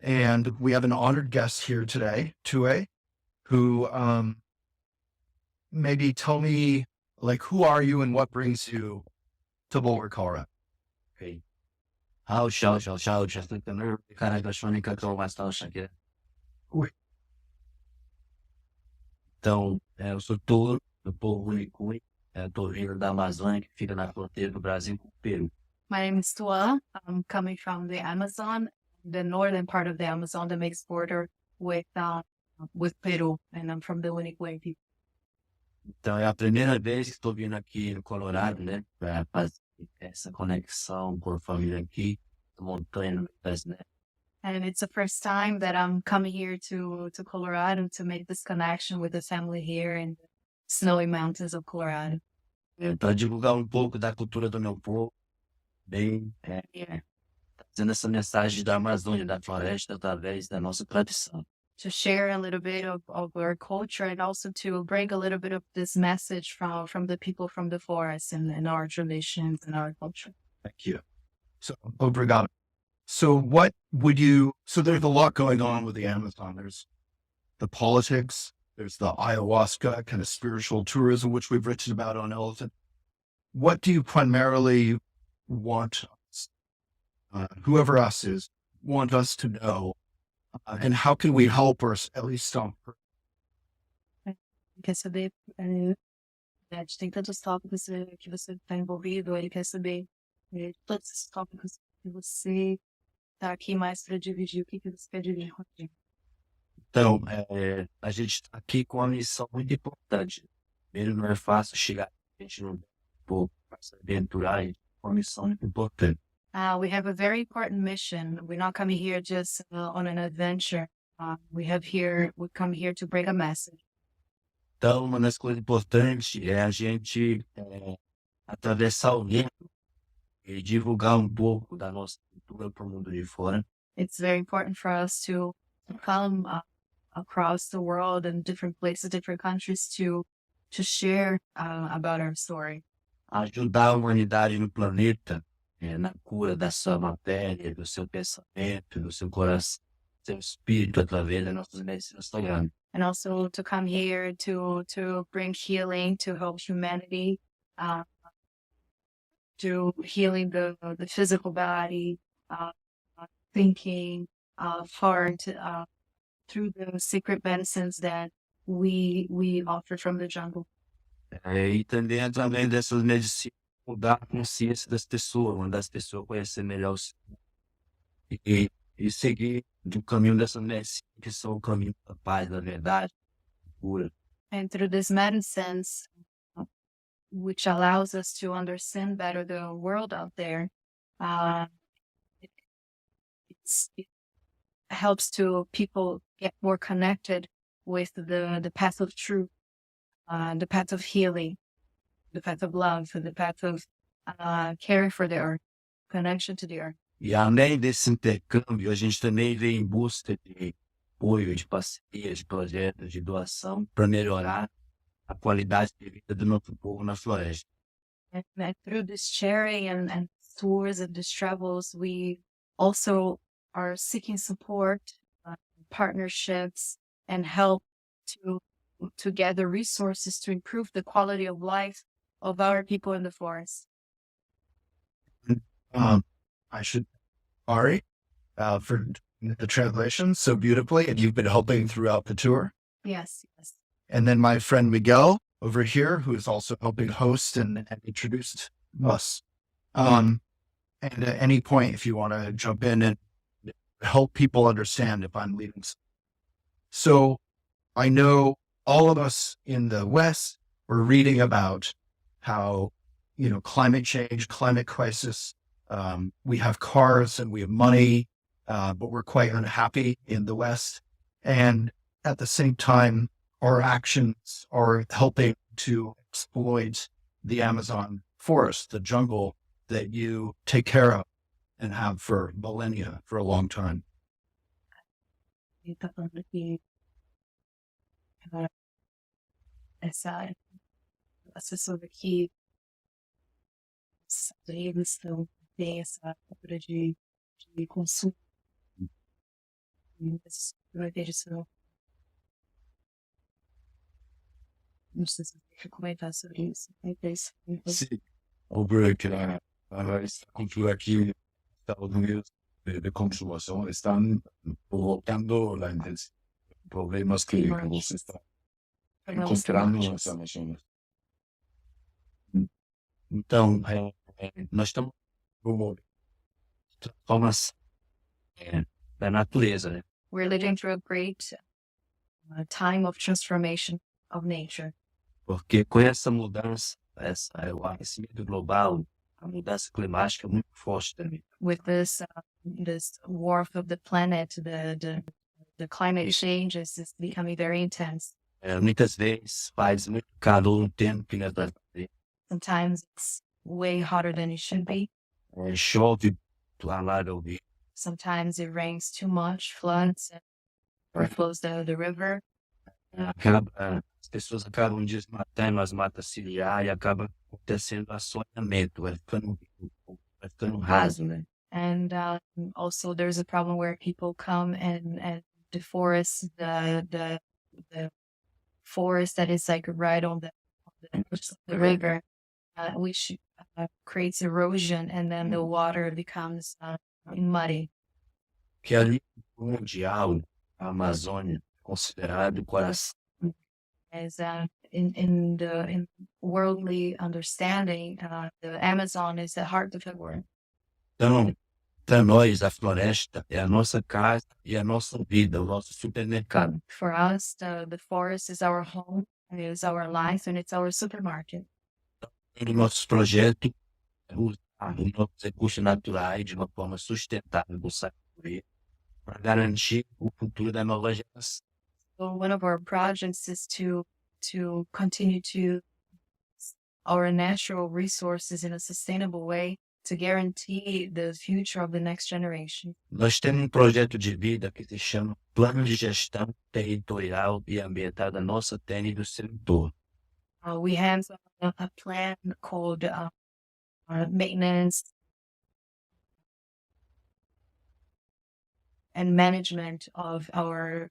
And we have an honored guest here today, Tuwe, who maybe tell me, like, who are you and what brings you to Boulder, Colorado? Ok. Ciao, ciao, ciao, ciao, ci sto intendendo il canale Passionica que mais tal aqui. Ui. Então, eu sou touro, do povo Unicui, tô vindo da Amazônia, que fica na fronteira do Brasil com o Peru. My name is Tuwe. I'm coming from the Amazon, the northern part of the Amazon that makes border with Peru, and I'm from the Unicue people. Então, é a primeira vez que estou vindo aqui no Colorado, né, para fazer essa conexão com a família aqui, da montanha, né. And it's the first time that I'm coming here to Colorado to make this connection with the family here in the snowy mountains of Colorado. Para divulgar um pouco da cultura do meu povo, bem, trazendo essa mensagem da Amazônia, da floresta, através da nossa tradição. To share a little bit of our culture and also to bring a little bit of this message from the people from the forest and our traditions and our culture. Thank you. So, obrigado. So so there's a lot going on with the Amazon. There's the politics, there's the ayahuasca kind of spiritual tourism, which we've written about on Elephant. What do you primarily want us, whoever us is, want us to know? And how can we help or at least some? Quer saber, tem tantos tópicos que você está envolvido, ele quer saber todos esses tópicos que você está aqui mais para dividir, o que você quer dividir com a gente. Então, a gente está aqui com uma missão muito importante. Primeiro, não é fácil chegar, a gente não pouco para se aventurar, uma missão muito importante. We have a very important mission. We're not coming here just on an adventure. We come here to bring a message. Então, uma das coisas importantes é a gente atravessar o vento e divulgar um pouco da nossa cultura para o mundo de fora. It's very important for us to come across the world and different places, different countries to share about our story. Ajudar a humanidade no planeta, na cura da sua matéria, do seu pensamento, do seu coração, do seu espírito, através das nossas medicinas sagradas. And also to come here to bring healing, to help humanity, to healing the physical body, thinking, heart, through the secret medicines that we offer from the jungle. E também através dessas medicinas mudar a consciência das pessoas, mandar as pessoas conhecer melhor e seguir do caminho dessas medicinas, que são o caminho da paz, da verdade, da cura. And through these medicines, which allows us to understand better the world out there, it helps to people get more connected with the path of truth, the path of healing, the path of love, the path of caring for the earth, connection to the earth. E além desse intercâmbio, a gente também vem em busca de apoio, de parceria, de projetos, de doação, para melhorar a qualidade de vida do nosso povo na floresta. And through this sharing and tours and these travels, we also are seeking support, partnerships, and help to gather resources to improve the quality of life of our people in the forest. I should, Ari, for the translation so beautifully, and you've been helping throughout the tour. Yes. And then my friend Miguel over here, who is also helping host and introduced us. And at any point, if you want to jump in and help people understand if I'm leaving. So I know all of us in the West were reading about how, climate change, climate crisis, we have cars and we have money, but we're quite unhappy in the West. And at the same time, our actions are helping to exploit the Amazon forest, the jungle that you take care of and have for millennia, for a long time. Essa sobre que eles tem essa cultura de consumo Mas não entendi isso não. Não sei se você quer comentar sobre isso. É isso. Sim, sobre que esta cultura aquí en Estados Unidos de consumación están provocando la intensidad de problemas que você está encontrando nas Amazonas. Então, nós estamos numa transformação da natureza, né? We're living through a great time of transformation of nature. Porque com essa mudança, o aquecimento global, a mudança climática é muito forte também. With this warmth of the planet, the climate change is becoming very intense. Muitas vezes faz muito calor no tempo que nós vamos fazer. Sometimes it's way hotter than it should be. Chove lá do rio. Sometimes it rains too much, floods, and overflows the river. As pessoas acabam desmatando as matas ciliares e acaba acontecendo assoreamento, vai ficando raso, né? And also there's a problem where people come and deforest the forest that is like right on the river, which creates erosion, and then the water becomes muddy. Que ali mundial, a Amazônia, considerado o coração. Is in worldly understanding, the Amazon is the heart of the world. Então, para nós, a floresta é a nossa casa e a nossa vida, o nosso supermercado. For us, the forest is our home, it is our life, and it's our supermarket. E nossos projetos usar os nossos recursos naturais de uma forma sustentável, para garantir o futuro da nova geração. So one of our projects is to continue to use our natural resources in a sustainable way to guarantee the future of the next generation. Nós temos projeto de vida que se chama Plano de Gestão Territorial e Ambiental da nossa terra e do seu entorno. We have a plan called maintenance and management of our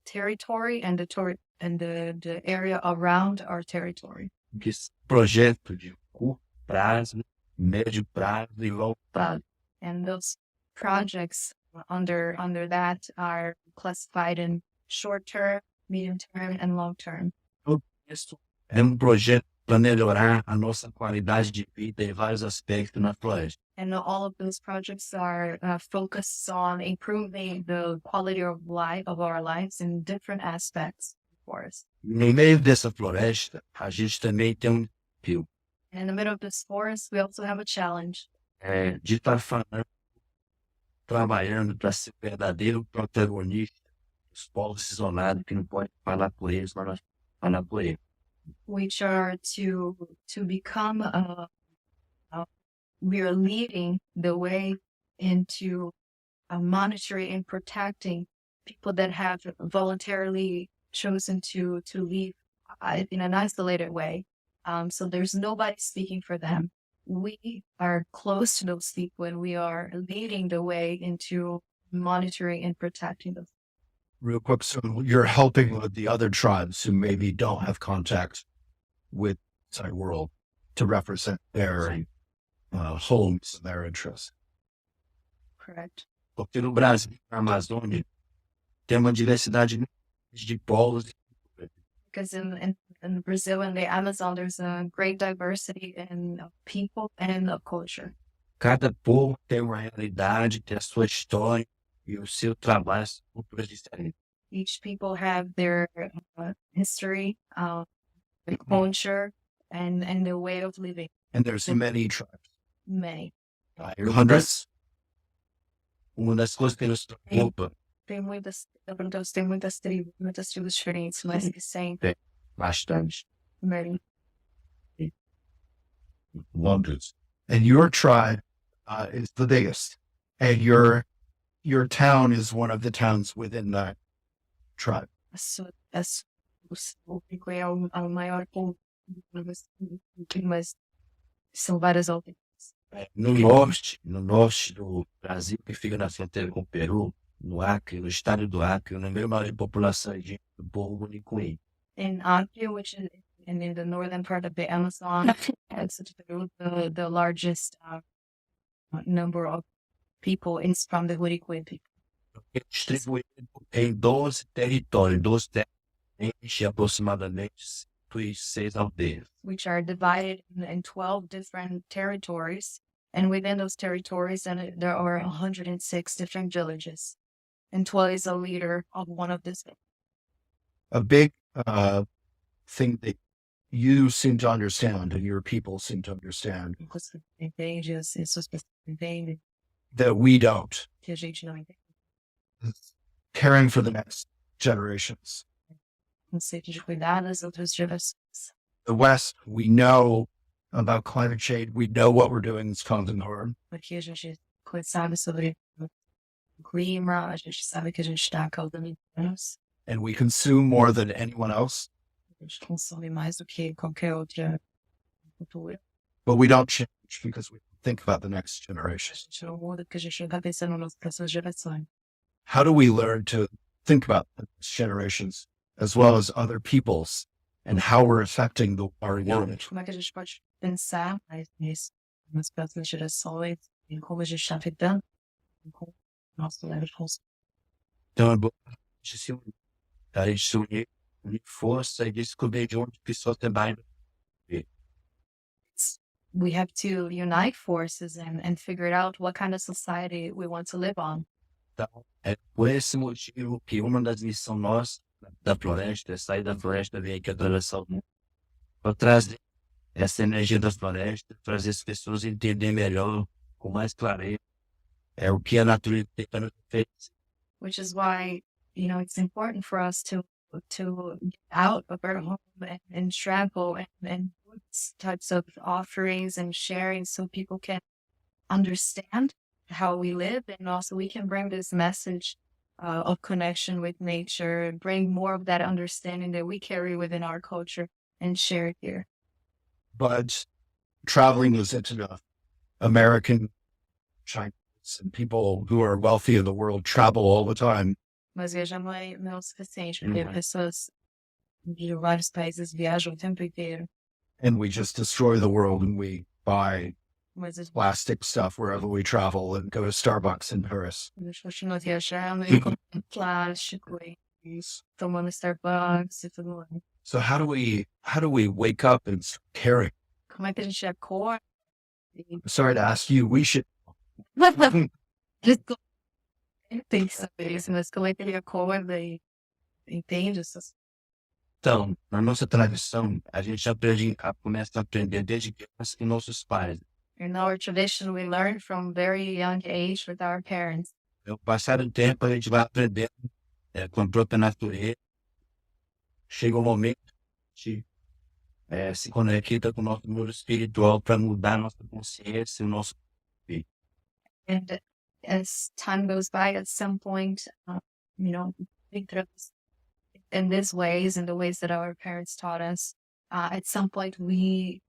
territory and the area around our territory. Que esse projeto de curto prazo, médio prazo e longo prazo. And those projects under that are classified in short term, medium term, and long term. Isso é projeto para melhorar a nossa qualidade de vida em vários aspectos na floresta. And all of those projects are focused on improving the quality of life of our lives in different aspects of the forest. No meio dessa floresta, a gente também tem desafio. And in the middle of this forest, we also have a challenge. De estar trabalhando para ser verdadeiro protagonista dos povos isolados que não podem falar por eles, mas nós falar por eles. Which are to become we are leading the way into monitoring and protecting people that have voluntarily chosen to live in an isolated way. So there's nobody speaking for them. We are close to those people and we are leading the way into monitoring and protecting them. Real quick, so you're helping with the other tribes who maybe don't have contact with the outside world to represent their homes and their interests. Correct. Porque no Brasil, na Amazônia, tem uma diversidade de povos. Because in Brazil and the Amazon, there's a great diversity in people and of culture. Cada povo tem uma realidade, tem a sua história e o seu trabalho, são culturas diferentes. Each people have their history, their culture, and their way of living. And there's many tribes. Many. Hundreds? Uma das coisas que nos preocupa Tem muitas tribos diferentes, mas que sempre. bastante. Many. Hundreds. And your tribe is the biggest. And your town is one of the towns within that tribe. O Pico é o maior povo, mas são várias outras. No norte do Brasil, que fica na fronteira com o Peru, no Acre, no estado do Acre, o número maior de população é de do povo Wurikuei. In Acre, which is in the northern part of the Amazon, it's the largest number of people is from the Wurikuei people, É distribuído em 12 territórios, 12 territórios, aproximadamente 6 aldeias. which are divided in 12 different territories. And within those territories, and there are 106 different villages. And Tuwe is a leader of one of these. A big thing that you seem to understand and your people seem to understand Entendes, isso as pessoas entendem, that we don't. que a gente não entende. Caring for the next generations. Conceito de cuidar das outras gerações. The West, we know about climate change. We know what we're doing is causing harm. Porque a gente sabe sobre o clima, a gente sabe que a gente está causando danos, And we consume more than anyone else, a gente consome mais do que qualquer outra cultura. but we don't change because we think about the next A generations. gente não muda porque a gente não está pensando nas próximas gerações. How do we learn to think about the next generations as well as other people's and how we're affecting our world? Como é que a gente pode pensar mais nisso, nas próximas gerações, em como a gente está afetando com o nosso leve consumo? Então é bom a gente se unir força e descobrir de onde pessoas trabalham. We have to unite forces and figure out what kind of society we want to live on. Então, é por esse motivo que uma das missões nossas da floresta é sair da floresta, vir aqui atravessar o mundo, para trazer essa energia da floresta, trazer as pessoas a entender melhor, com mais clareza, o que a natureza tem para nos oferecer. Which is why, it's important for us to get out of our home and travel and do types of offerings and sharing so people can understand how we live, and also we can bring this message of connection with nature, bring more of that understanding that we carry within our culture and share it here. But traveling is into American, Chinese, and people who are wealthy in the world travel all the time. Mas viajar não é o suficiente, porque pessoas de vários países viajam o tempo inteiro. And we just destroy the world and we buy Mas as plastic stuff wherever we travel and go to Starbucks in Paris. pessoas continuam viajando e comprando plástico e tomando Starbucks e tudo mais. So how do we wake up and start caring? Como é que a gente acorda? I'm sorry to ask you, we should. Tem que saber isso, mas como é que ele acorda e entende essas. Então, na nossa tradição, a gente começa a aprender desde criança com nossos pais. In our tradition, we learn from very young age with our parents. Com o passar do tempo, a gente vai aprendendo com a própria natureza. Chega um momento de se conecta com o nosso mundo espiritual para mudar nossa consciência, o nosso. And as time goes by, at some point, in these ways, in the ways that our parents taught us, at some point we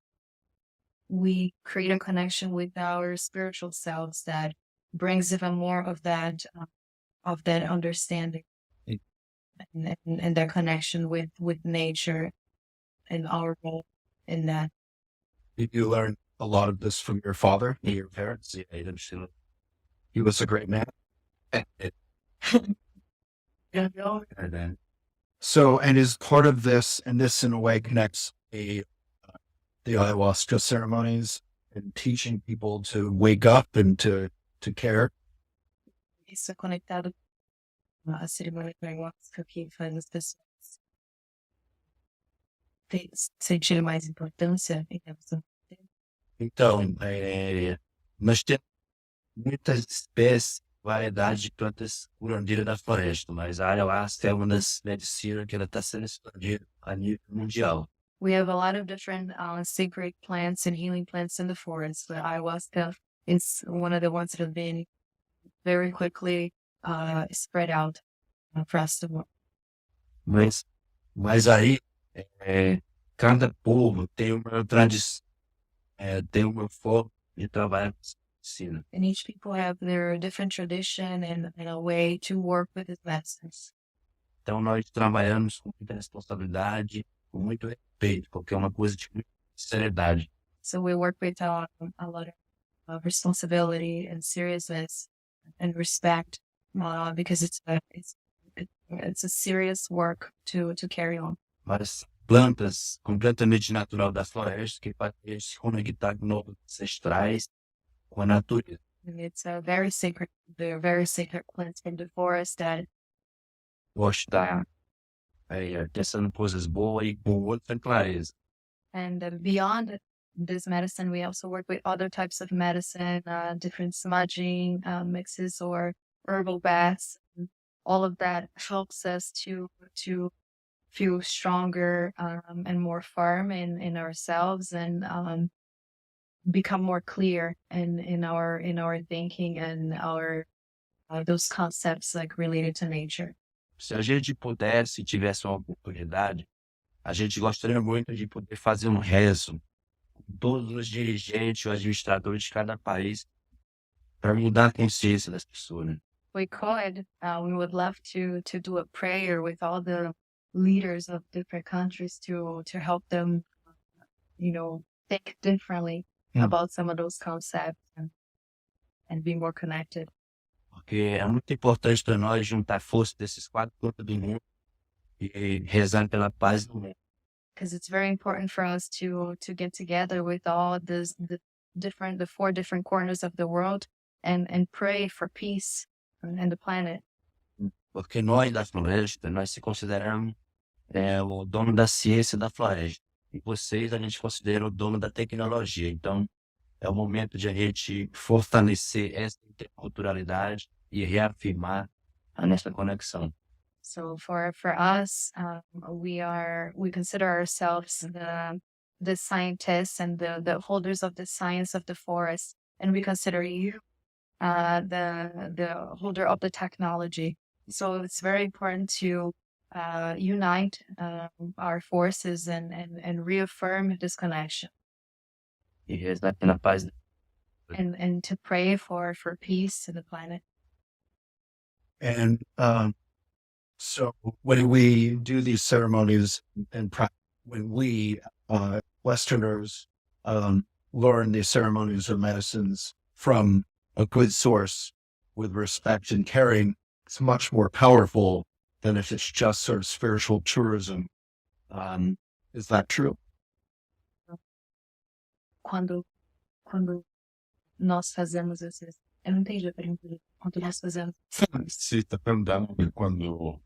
create a connection with our spiritual selves that brings even more of that understanding and that connection with nature and our role in that. Did you learn a lot of this from your father, your parents? He was a great man. So, and is part of this, and this in a way connects the ayahuasca ceremonies and teaching people to wake up and to care. Isso é conectado à cerimônia do ayahuasca que faz as pessoas sentirem mais importância em relação. Então, nós temos muitas espécies, variedade de plantas curandeiras da floresta, mas a ayahuasca é uma das medicinas que ela está sendo expandida a nível mundial. We have a lot of different sacred plants and healing plants in the forest, but ayahuasca is one of the ones that have been very quickly spread out across the world. Mas aí, cada povo tem uma tradição, tem uma forma de trabalhar medicina. And each people have their different tradition and a way to work with his medicines. Então nós trabalhamos com muita responsabilidade, com muito respeito, porque é uma coisa de muita seriedade. So we work with a lot of responsibility and seriousness and respect, because it's a serious work to carry on. Várias plantas completamente natural da floresta que fazem se conectar com nossos ancestrais, com a natureza. And they're very sacred plants from the forest that Gosto de estar pensando coisas boas e com outra clareza. and beyond this medicine, we also work with other types of medicine, different smudging mixes or herbal baths. All of that helps us to feel stronger and more firm in ourselves and become more clear in our thinking and our those concepts like related to nature. Se a gente pudesse, tivesse uma oportunidade, a gente gostaria muito de poder fazer um rezo com todos os dirigentes ou administradores de cada país para mudar a consciência das pessoas, né? We could, we would love to do a prayer with all the leaders of different countries to help them, think differently about some of those concepts and be more connected. Porque é muito importante para nós juntar força desses 4 cantos do mundo e rezar pela paz do mundo. Because it's very important for us to get together with all the 4 different corners of the world and pray for peace and the planet. Porque nós da floresta, nós se consideramos o dono da ciência da floresta. E vocês a gente considera o dono da tecnologia. Então, é o momento de a gente fortalecer essa interculturalidade e reafirmar a nossa conexão. So for us, we consider ourselves the scientists and the holders of the science of the forest, and we consider you the holder of the technology. So it's very important to unite our forces and reaffirm this connection. E rezar pela paz. And to pray for peace in the planet. And so when we do these ceremonies and when we Westerners learn these ceremonies or medicines from a good source with respect and caring, it's much more powerful than if it's just sort of spiritual tourism. Is that true? Quando nós fazemos esses... Eu não entendi a pergunta. Quando nós fazemos... Se está perguntando quando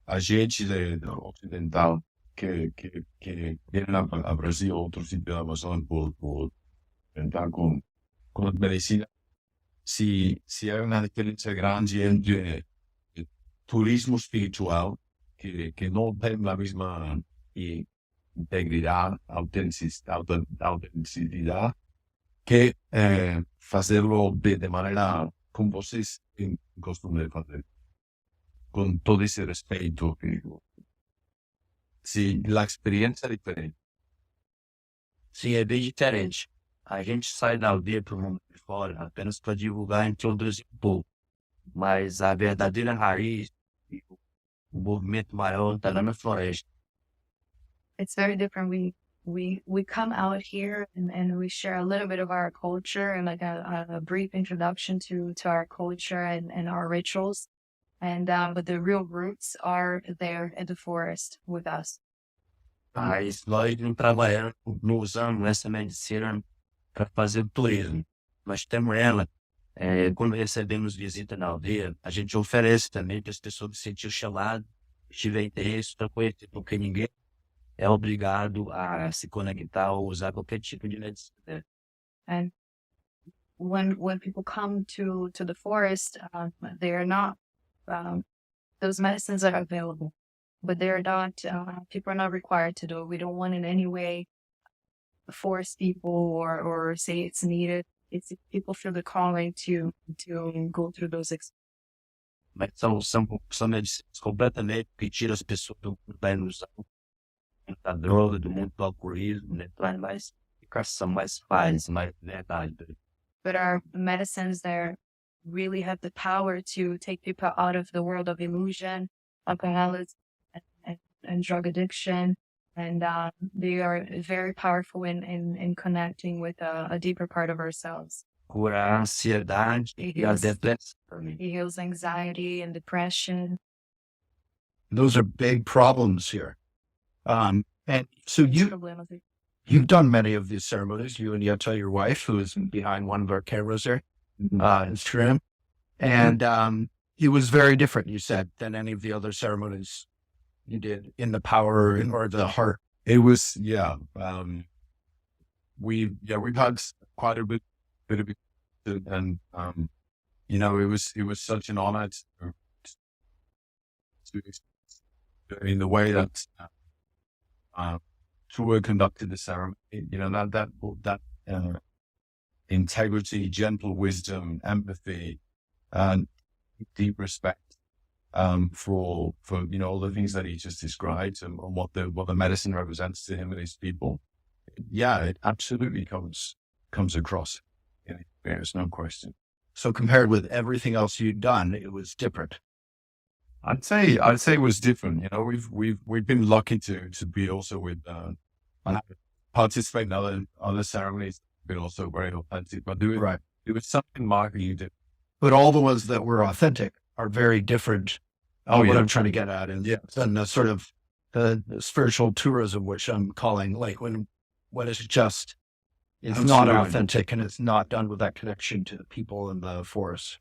a gente ocidental que viene a Brasil, outros sitios da Amazônia por tentar com a medicina, se há uma diferença grande entre turismo espiritual, que não tem a mesma integridade, autenticidade, que fazê-lo de maneira como vocês costumam fazer, com todo esse respeito. Se a experiência é diferente. Sim, é bem diferente. A gente sai da aldeia para o mundo de fora apenas para divulgar e introduzir um pouco. Mas a verdadeira raiz, o movimento maior está lá na floresta. It's very different. We come out here and we share a little bit of our culture and like a brief introduction to our culture and our rituals. And but the real roots are there in the forest with us. Mas nós não trabalhamos, não usamos essa medicina para fazer turismo. Nós temos ela. Quando recebemos visita na aldeia, a gente oferece também para as pessoas se sentir chamadas, tiver interesse para conhecer, porque ninguém é obrigado a se conectar ou usar qualquer tipo de medicina. And when people come to the forest, they are not those medicines are available, but they're not people are not required to do it. We don't want in any way force people or say it's needed. It's if people feel the calling to go through those Mas são medicinas completamente que tiram as pessoas do mundo da ilusão, da droga, do mundo do alcoolismo, né? Traz mais educação, mais paz, mais verdade. but our medicines there really have the power to take people out of the world of illusion, alcoholism, and drug addiction. And they are very powerful in connecting with a deeper part of ourselves. Cura a ansiedade e a depressão também. It heals anxiety and depression. Those are big problems here. And so Problemas. you've done many of these ceremonies, you and Yetta, your wife, who is behind one of our cameras there, Instagram. And it was very different, you said, than any of the other ceremonies you did in the power or the heart. It was, we've had quite a bit of it, and you know, it was such an honor to in the way that Tuwe conducted the ceremony. You know, that integrity, gentle wisdom, empathy, and deep respect for you know all the things that he just described and what the medicine represents to him and his people. Yeah, it absolutely comes across. There's no question. So compared with everything else you'd done, it was different. I'd say it was different. You know, we've been lucky to be also with participate in other ceremonies, but also very authentic. But there was something markedly different. But all the ones that were authentic are very different. What I'm trying to get at is than the sort of the spiritual tourism, which I'm calling like when it's just it's not authentic and it's not done with that connection to the people in the forest.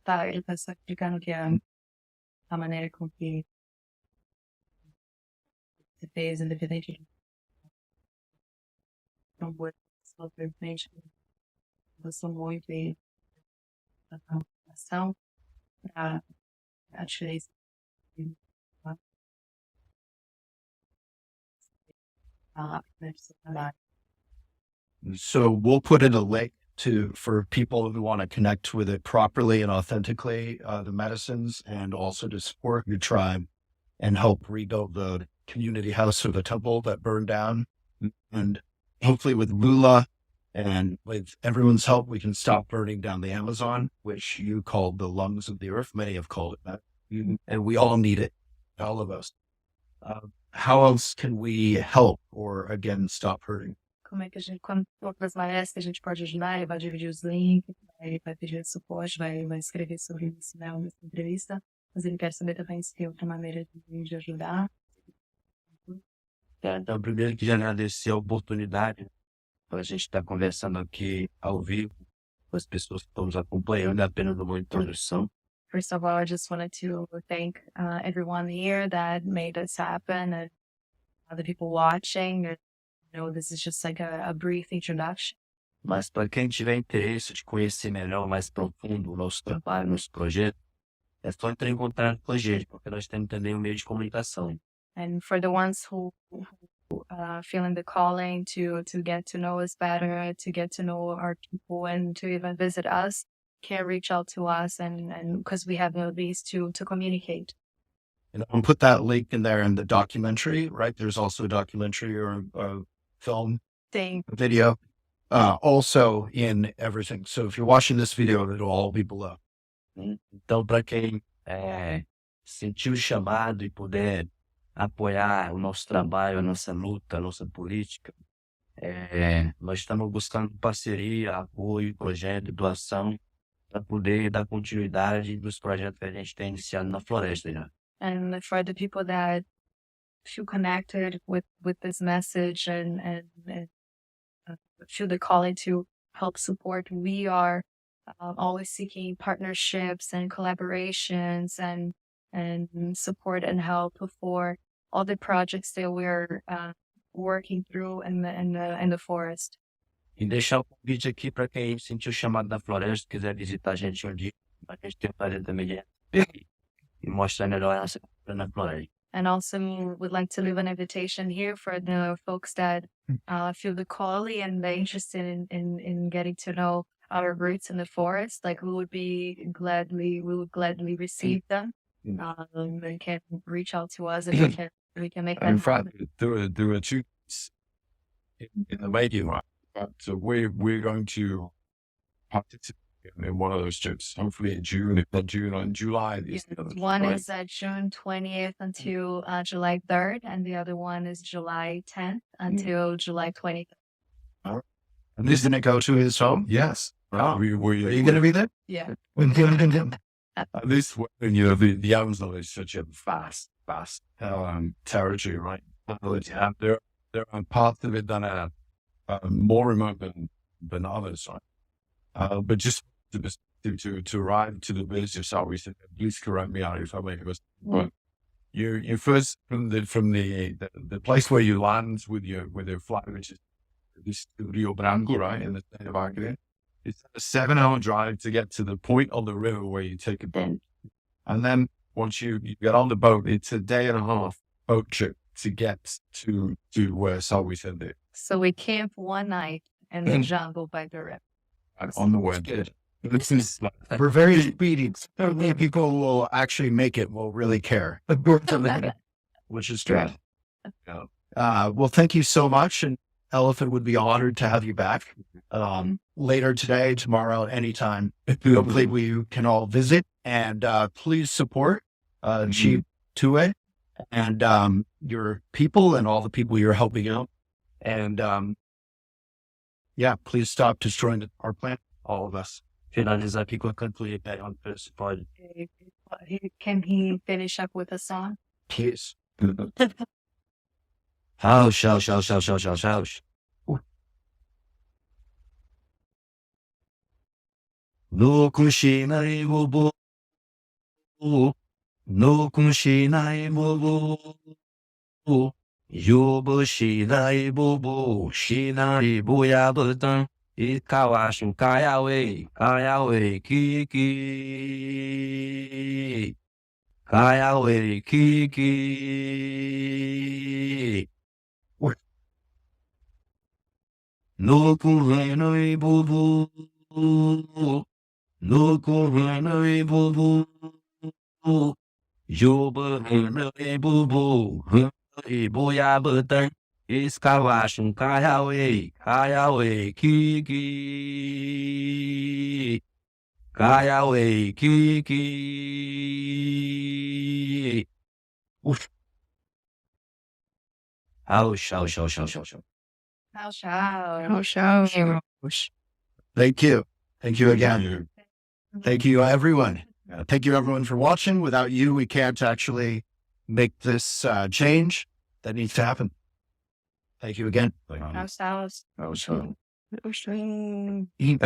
Tá, ele está explicando que a maneira com que você fez, independente de não foi simplesmente gostou muito da ação para a diferença. So we'll put in a link for people who want to connect with it properly and authentically, the medicines, and also to support your tribe and help rebuild the community house or the temple that burned down. And hopefully with Lula and with everyone's help, we can stop burning down the Amazon, which you called the lungs of the earth. Many have called it that. And we all need it, all of us. How else can we help or, again, stop hurting? Como é que a gente, outras maneiras que a gente pode ajudar, ele vai dividir os links, vai pedir suporte, vai escrever sobre isso nessa entrevista, mas ele quer saber também se tem outra maneira de ajudar. Então, primeiro queria agradecer a oportunidade para a gente estar conversando aqui ao vivo com as pessoas que estão nos acompanhando, apenas uma introdução. First of all, I just wanted to thank everyone here that made this happen and the people watching. You know, this is just like a brief introduction. Mas para quem tiver interesse de conhecer melhor, mais profundo o nosso trabalho, nosso projeto, é só entrar em contato com a gente, porque nós temos também um meio de comunicação. And for the ones who feeling the calling to get to know us better, to get to know our people, and to even visit us, can reach out to us, and because we have ways to communicate. And I'll put that link in there in the documentary, right? There's also a documentary or a film video, also in everything. So if you're watching this video, it'll all be below. Então, para quem sentiu o chamado e puder apoiar o nosso trabalho, a nossa luta, a nossa política, nós estamos buscando parceria, apoio, projeto, doação, para poder dar continuidade dos projetos que a gente tem iniciado na floresta já. And for the people that feel connected with this message and feel the calling to help support, we are always seeking partnerships and collaborations and support and help for all the projects that we're working through in the forest. E deixar o convite aqui para quem sentiu o chamado da floresta, quiser visitar a gente um dia, a gente tem fazer também e mostrar melhor essa cultura na floresta. And also, we'd like to leave an invitation here for the folks that feel the calling and they're interested in getting to know our roots in the forest. Like we would gladly receive them. They can reach out to us and we can We can make that In fact, happen. there were two in the making, right? But we're going to participate in one of those trips. Hopefully in June, if not June or in July. Yes, the other, one right? is June 20th until July 3rd, and the other one is July 10th until July 23rd. And this didn't go to his home? Yes. Oh. Are you going to be there? Yeah. At least when the Amazon is such a vast territory, right? There are parts of it that are more remote than others, right? But just to arrive to the village of Southeast, please correct me if I make a mistake. You first from the place where you land with your flight, which is this Rio Branco, right, in the state of Acre. It's a 7-hour drive to get to the point on the river where you take a boat. And then once you get on the boat, it's a 1.5-day boat trip to get to where Southeast is. So we camp one night in the jungle by the river. And on the way. This is We're very speedy. So many people will actually make it, will really care. Which is good. Well, thank you so much. And Elephant would be honored to have you back later today, tomorrow, anytime. Hopefully we can all visit, and please support Chief Tuwe and your people and all the people you're helping out. And please stop destroying our planet, all of us. Finalizar aqui com a cantoria, você pode. Can he finish up with a song? Please. House. No kushinai bobo. No kushinai bobo. Yobo shinai bobo. Shinai boyabutan. Ikawashin kayawe kiki. Kayawe kiki. No kurenai bobo. No kurenai bobo. Yobo henai bobo. Boyabutan. Iskawashin kayawe kiki. Kayawe kiki. House. Thank you. Thank you again. Thank you, everyone. Thank you, everyone, for watching. Without you, we can't actually make this change that needs to happen. Thank you again. House. Eat